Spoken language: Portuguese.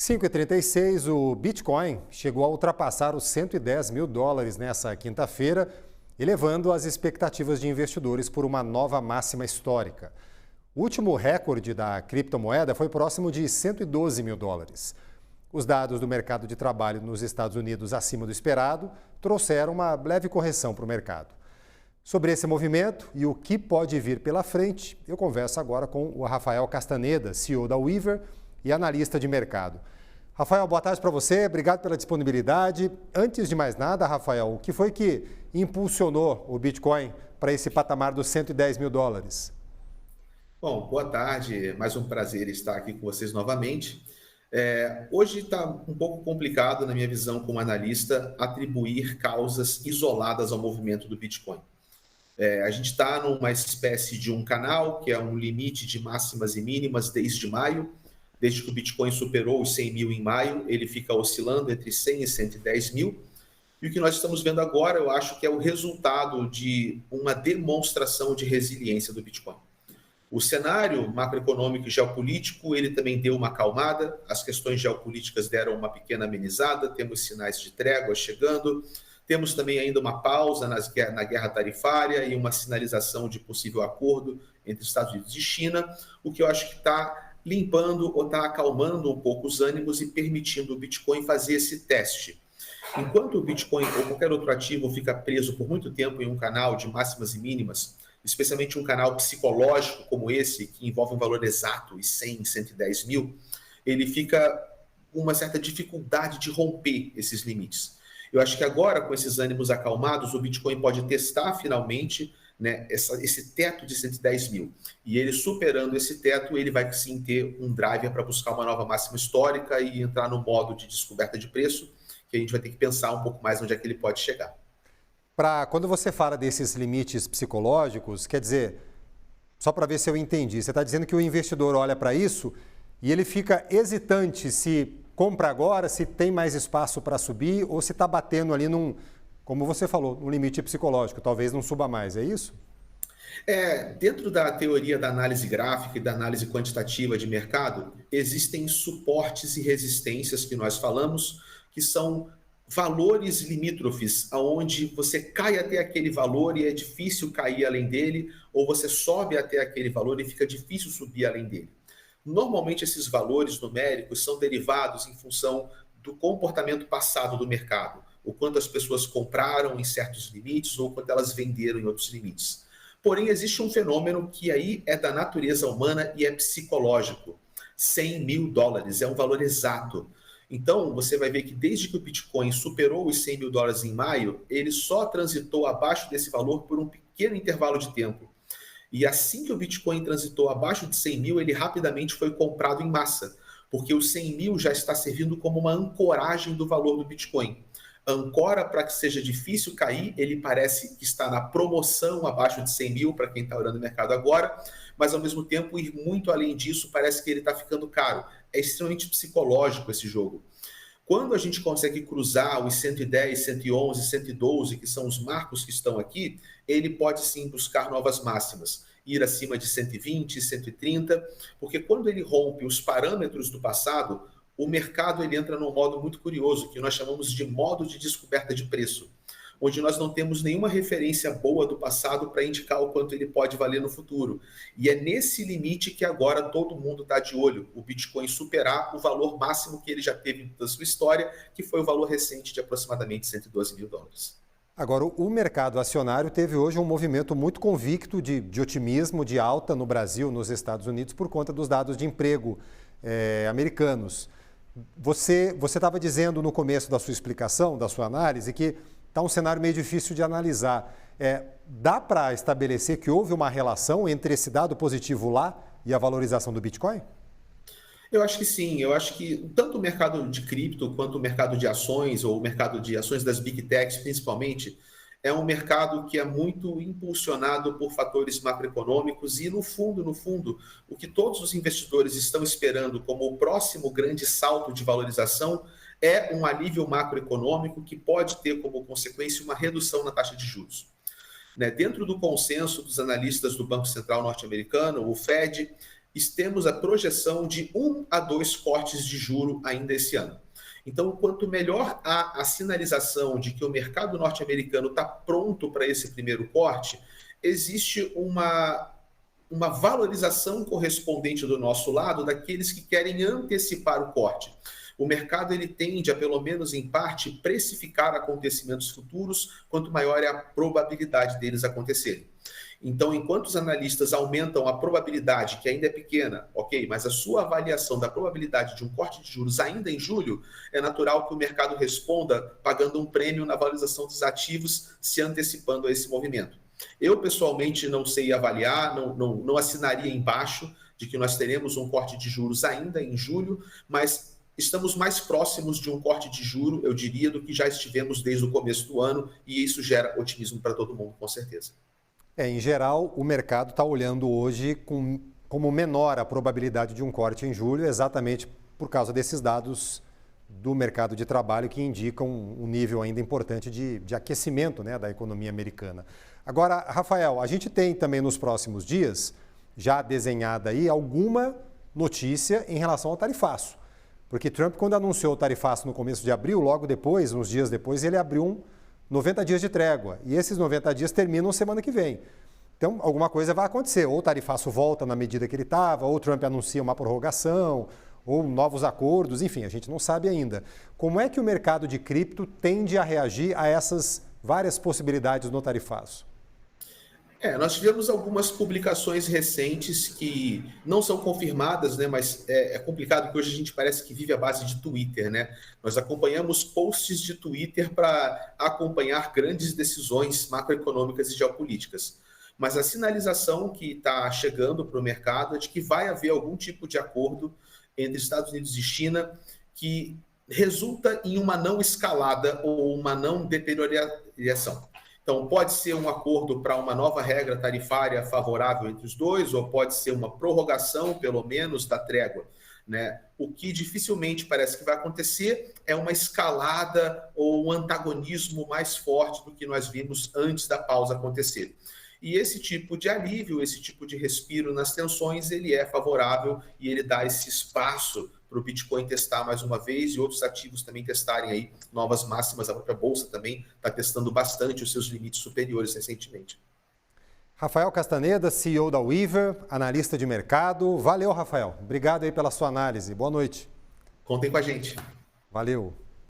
5,36, o Bitcoin chegou a ultrapassar os US$ 110 mil nessa quinta-feira, elevando as expectativas de investidores por uma nova máxima histórica. O último recorde da criptomoeda foi próximo de US$ 112 mil. Os dados do mercado de trabalho nos Estados Unidos acima do esperado trouxeram uma leve correção para o mercado. Sobre esse movimento e o que pode vir pela frente, eu converso agora com o Rafael Castaneda, CEO da Weaver e analista de mercado. Rafael, boa tarde para você, obrigado pela disponibilidade. Antes de mais nada, Rafael, o que foi que impulsionou o Bitcoin para esse patamar dos US$ 110 mil? Bom, boa tarde, mais um prazer estar aqui com vocês novamente. Hoje está um pouco complicado, na minha visão como analista, atribuir causas isoladas ao movimento do Bitcoin. A gente está numa espécie de um canal, que é um limite de máximas e mínimas desde maio. Desde que o Bitcoin superou os 100 mil em maio, ele fica oscilando entre 100 e 110 mil. E o que nós estamos vendo agora, eu acho que é o resultado de uma demonstração de resiliência do Bitcoin. O cenário macroeconômico e geopolítico, ele também deu uma acalmada, as questões geopolíticas deram uma pequena amenizada, temos sinais de trégua chegando, temos também ainda uma pausa na guerra tarifária e uma sinalização de possível acordo entre Estados Unidos e China, o que eu acho que está limpando ou está acalmando um pouco os ânimos e permitindo o Bitcoin fazer esse teste. Enquanto o Bitcoin ou qualquer outro ativo fica preso por muito tempo em um canal de máximas e mínimas, especialmente um canal psicológico como esse, que envolve um valor exato, e 100, 110 mil, ele fica com uma certa dificuldade de romper esses limites. Eu acho que agora, com esses ânimos acalmados, o Bitcoin pode testar finalmente, né, esse teto de 110 mil. E ele superando esse teto, ele vai sim ter um driver para buscar uma nova máxima histórica e entrar no modo de descoberta de preço, que a gente vai ter que pensar um pouco mais onde é que ele pode chegar. Quando você fala desses limites psicológicos, quer dizer, só para ver se eu entendi, você está dizendo que o investidor olha para isso e ele fica hesitante se compra agora, se tem mais espaço para subir ou se está batendo ali como você falou, um limite psicológico, talvez não suba mais, é isso? Dentro da teoria da análise gráfica e da análise quantitativa de mercado, existem suportes e resistências que nós falamos, que são valores limítrofes, aonde você cai até aquele valor e é difícil cair além dele, ou você sobe até aquele valor e fica difícil subir além dele. Normalmente esses valores numéricos são derivados em função do comportamento passado do mercado, o quanto as pessoas compraram em certos limites ou quanto elas venderam em outros limites. Porém, existe um fenômeno que aí é da natureza humana e é psicológico. 100 mil dólares é um valor exato. Então, você vai ver que desde que o Bitcoin superou os 100 mil dólares em maio, ele só transitou abaixo desse valor por um pequeno intervalo de tempo. E assim que o Bitcoin transitou abaixo de 100 mil, ele rapidamente foi comprado em massa, porque o 100 mil já está servindo como uma ancoragem do valor do Bitcoin. Ancora para que seja difícil cair, ele parece que está na promoção abaixo de 100 mil para quem está olhando o mercado agora, mas ao mesmo tempo ir muito além disso, parece que ele está ficando caro. É extremamente psicológico esse jogo. Quando a gente consegue cruzar os 110, 111, 112, que são os marcos que estão aqui, ele pode sim buscar novas máximas, ir acima de 120, 130, porque quando ele rompe os parâmetros do passado, o mercado ele entra num modo muito curioso, que nós chamamos de modo de descoberta de preço, onde nós não temos nenhuma referência boa do passado para indicar o quanto ele pode valer no futuro. E é nesse limite que agora todo mundo está de olho, o Bitcoin superar o valor máximo que ele já teve da sua história, que foi o valor recente de aproximadamente 112 mil dólares. Agora, o mercado acionário teve hoje um movimento muito convicto de otimismo, de alta no Brasil, nos Estados Unidos, por conta dos dados de emprego americanos. Você estava dizendo no começo da sua explicação, da sua análise, que está um cenário meio difícil de analisar. Dá para estabelecer que houve uma relação entre esse dado positivo lá e a valorização do Bitcoin? Eu acho que sim. Eu acho que tanto o mercado de cripto quanto o mercado de ações, ou o mercado de ações das Big Techs principalmente, é um mercado que é muito impulsionado por fatores macroeconômicos e, no fundo, o que todos os investidores estão esperando como o próximo grande salto de valorização é um alívio macroeconômico que pode ter como consequência uma redução na taxa de juros. Dentro do consenso dos analistas do Banco Central norte-americano, o Fed, temos a projeção de 1 a 2 cortes de juro ainda esse ano. Então, quanto melhor a sinalização de que o mercado norte-americano está pronto para esse primeiro corte, existe uma valorização correspondente do nosso lado daqueles que querem antecipar o corte. O mercado ele tende a, pelo menos em parte, precificar acontecimentos futuros, quanto maior é a probabilidade deles acontecerem. Então, enquanto os analistas aumentam a probabilidade, que ainda é pequena, ok, mas a sua avaliação da probabilidade de um corte de juros ainda em julho, é natural que o mercado responda pagando um prêmio na valorização dos ativos, se antecipando a esse movimento. Eu, pessoalmente, não sei avaliar, não assinaria embaixo de que nós teremos um corte de juros ainda em julho, mas estamos mais próximos de um corte de juro, eu diria, do que já estivemos desde o começo do ano, e isso gera otimismo para todo mundo, com certeza. Em geral, o mercado está olhando hoje como menor a probabilidade de um corte em julho, exatamente por causa desses dados do mercado de trabalho que indicam um nível ainda importante de aquecimento, né, da economia americana. Agora, Rafael, a gente tem também nos próximos dias, já desenhada aí, alguma notícia em relação ao tarifaço. Porque Trump, quando anunciou o tarifaço no começo de abril, logo depois, uns dias depois, ele abriu 90 dias de trégua. E esses 90 dias terminam semana que vem. Então, alguma coisa vai acontecer. Ou o tarifaço volta na medida que ele estava, ou Trump anuncia uma prorrogação, ou novos acordos, enfim, a gente não sabe ainda. Como é que o mercado de cripto tende a reagir a essas várias possibilidades no tarifaço? Nós tivemos algumas publicações recentes que não são confirmadas, né, mas é complicado que hoje a gente parece que vive à base de Twitter, né? Nós acompanhamos posts de Twitter para acompanhar grandes decisões macroeconômicas e geopolíticas. Mas a sinalização que está chegando para o mercado é de que vai haver algum tipo de acordo entre Estados Unidos e China que resulta em uma não escalada ou uma não deterioração. Então, pode ser um acordo para uma nova regra tarifária favorável entre os dois, ou pode ser uma prorrogação, pelo menos, da trégua, né? O que dificilmente parece que vai acontecer é uma escalada ou um antagonismo mais forte do que nós vimos antes da pausa acontecer. E esse tipo de alívio, esse tipo de respiro nas tensões, ele é favorável e ele dá esse espaço para o Bitcoin testar mais uma vez e outros ativos também testarem aí novas máximas. A própria Bolsa também está testando bastante os seus limites superiores recentemente. Rafael Castaneda, CEO da Weaver, analista de mercado. Valeu, Rafael. Obrigado aí pela sua análise. Boa noite. Contem com a gente. Valeu.